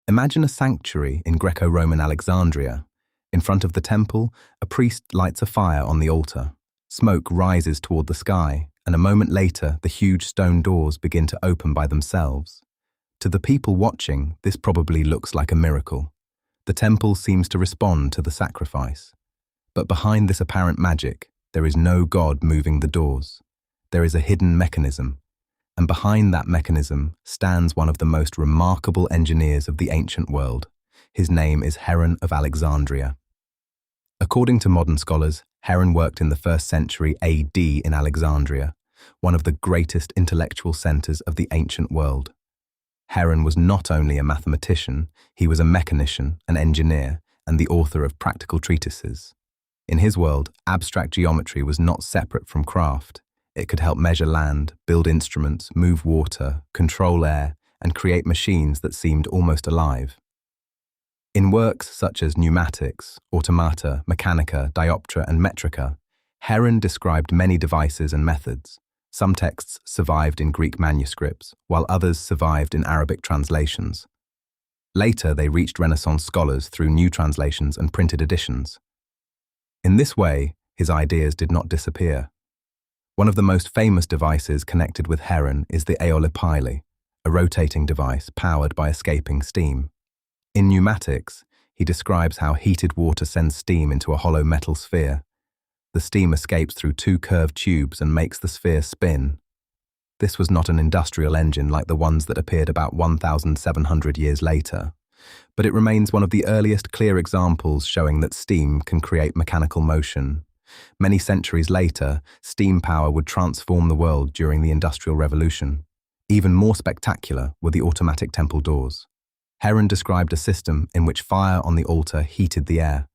Imagine a sanctuary in Greco-Roman Alexandria. In front of the temple, a priest lights a fire on the altar. Smoke rises toward the sky, and a moment later, the huge stone doors begin to open by themselves. To the people watching, this probably looks like a miracle. The temple seems to respond to the sacrifice. But behind this apparent magic, there is no God moving the doors. There is a hidden mechanism. And behind that mechanism stands one of the most remarkable engineers of the ancient world. His name is Heron of Alexandria. According to modern scholars, Heron worked in the 1st century AD in Alexandria, one of the greatest intellectual centers of the ancient world. Heron was not only a mathematician, he was a mechanician, an engineer, and the author of practical treatises. In his world, abstract geometry was not separate from craft. It could help measure land, build instruments, move water, control air, and create machines that seemed almost alive. In works such as Pneumatics, Automata, Mechanica, Dioptra, and Metrica, Heron described many devices and methods. Some texts survived in Greek manuscripts, while others survived in Arabic translations. Later, they reached Renaissance scholars through new translations and printed editions. In this way, his ideas did not disappear. One of the most famous devices connected with Heron is the aeolipile, a rotating device powered by escaping steam. In Pneumatics, he describes how heated water sends steam into a hollow metal sphere. The steam escapes through 2 curved tubes and makes the sphere spin. This was not an industrial engine like the ones that appeared about 1,700 years later, but it remains one of the earliest clear examples showing that steam can create mechanical motion. Many centuries later, steam power would transform the world during the Industrial Revolution. Even more spectacular were the automatic temple doors. Heron described a system in which fire on the altar heated the air.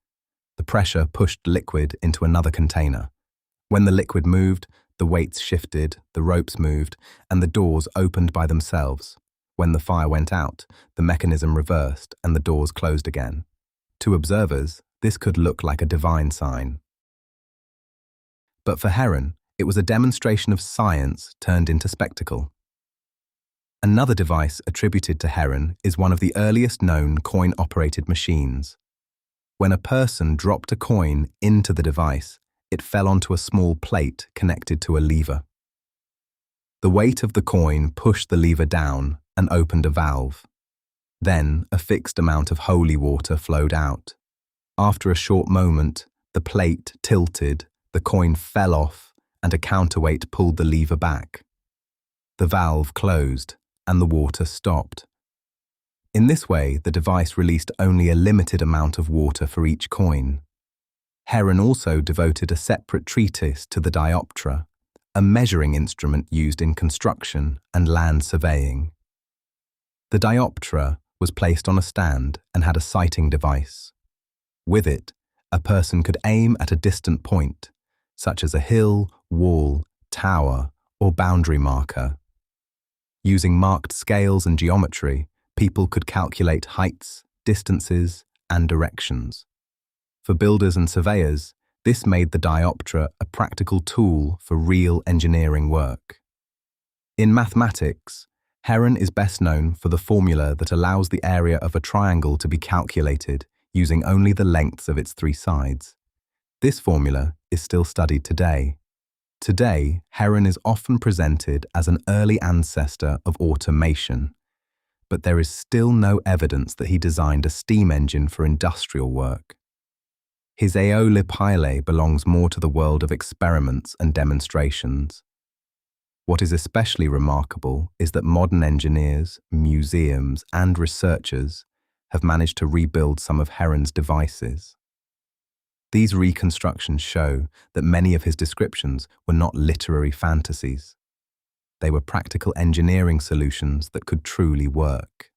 The pressure pushed liquid into another container. When the liquid moved, the weights shifted, the ropes moved, and the doors opened by themselves. When the fire went out, the mechanism reversed and the doors closed again. To observers, this could look like a divine sign. But for Heron, it was a demonstration of science turned into spectacle. Another device attributed to Heron is one of the earliest known coin-operated machines. When a person dropped a coin into the device, it fell onto a small plate connected to a lever. The weight of the coin pushed the lever down and opened a valve. Then, a fixed amount of holy water flowed out. After a short moment, the plate tilted, the coin fell off, and a counterweight pulled the lever back. The valve closed, and the water stopped. In this way, the device released only a limited amount of water for each coin. Heron also devoted a separate treatise to the dioptra, a measuring instrument used in construction and land surveying. The dioptra was placed on a stand and had a sighting device. With it, a person could aim at a distant point, such as a hill, wall, tower, or boundary marker. Using marked scales and geometry, people could calculate heights, distances, and directions. For builders and surveyors, this made the dioptra a practical tool for real engineering work. In mathematics, Heron is best known for the formula that allows the area of a triangle to be calculated using only the lengths of its 3 sides. This formula is still studied today. Today, Heron is often presented as an early ancestor of automation, but there is still no evidence that he designed a steam engine for industrial work. His aeolipile belongs more to the world of experiments and demonstrations. What is especially remarkable is that modern engineers, museums, and researchers have managed to rebuild some of Heron's devices. These reconstructions show that many of his descriptions were not literary fantasies. They were practical engineering solutions that could truly work.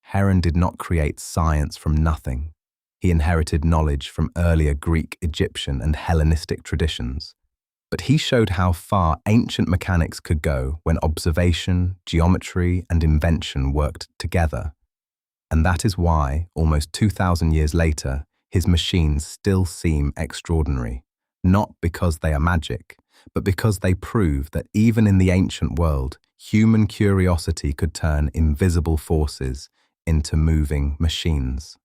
Heron did not create science from nothing. He inherited knowledge from earlier Greek, Egyptian, and Hellenistic traditions. But he showed how far ancient mechanics could go when observation, geometry, and invention worked together. And that is why, almost 2,000 years later, his machines still seem extraordinary, not because they are magic, but because they prove that even in the ancient world, human curiosity could turn invisible forces into moving machines.